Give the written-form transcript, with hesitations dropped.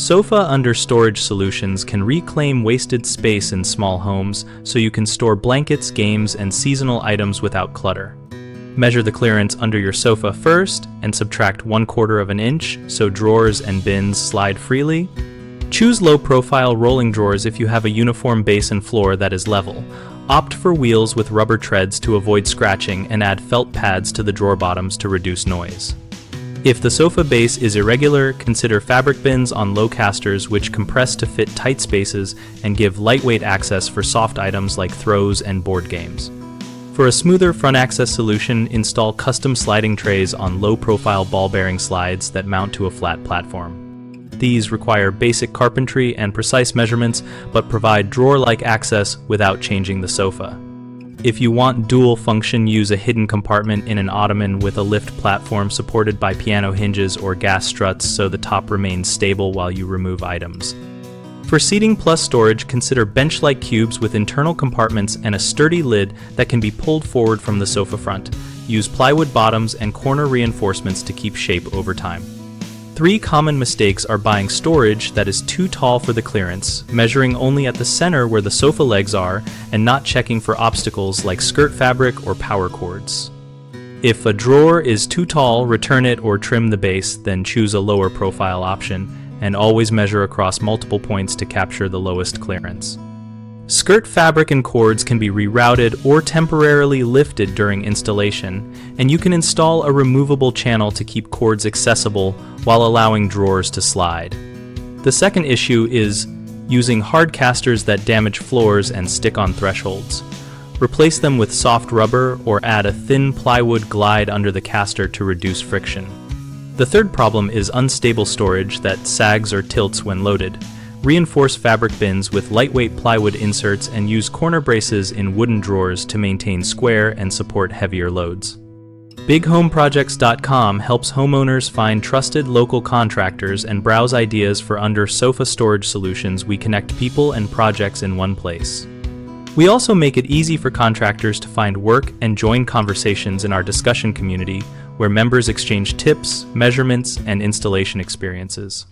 Sofa under storage solutions can reclaim wasted space in small homes so you can store blankets, games, and seasonal items without clutter. Measure the clearance under your sofa first and subtract 1/4 of an inch so drawers and bins slide freely. Choose low-profile rolling drawers if you have a uniform base and floor that is level. Opt for wheels with rubber treads to avoid scratching and add felt pads to the drawer bottoms to reduce noise. If the sofa base is irregular, consider fabric bins on low casters which compress to fit tight spaces and give lightweight access for soft items like throws and board games. For a smoother front access solution, install custom sliding trays on low-profile ball-bearing slides that mount to a flat platform. These require basic carpentry and precise measurements, but provide drawer-like access without changing the sofa. If you want dual function, use a hidden compartment in an ottoman with a lift platform supported by piano hinges or gas struts so the top remains stable while you remove items. For seating plus storage, consider bench-like cubes with internal compartments and a sturdy lid that can be pulled forward from the sofa front. Use plywood bottoms and corner reinforcements to keep shape over time. 3 common mistakes are buying storage that is too tall for the clearance, measuring only at the center where the sofa legs are, and not checking for obstacles like skirt fabric or power cords. If a drawer is too tall, return it or trim the base, then choose a lower profile option, and always measure across multiple points to capture the lowest clearance. Skirt fabric and cords can be rerouted or temporarily lifted during installation, and you can install a removable channel to keep cords accessible while allowing drawers to slide. The second issue is using hard casters that damage floors and stick on thresholds. Replace them with soft rubber or add a thin plywood glide under the caster to reduce friction. The third problem is unstable storage that sags or tilts when loaded. Reinforce fabric bins with lightweight plywood inserts and use corner braces in wooden drawers to maintain square and support heavier loads. BigHomeProjects.com helps homeowners find trusted local contractors and browse ideas for under sofa storage solutions. We connect people and projects in one place. We also make it easy for contractors to find work and join conversations in our discussion community, where members exchange tips, measurements, and installation experiences.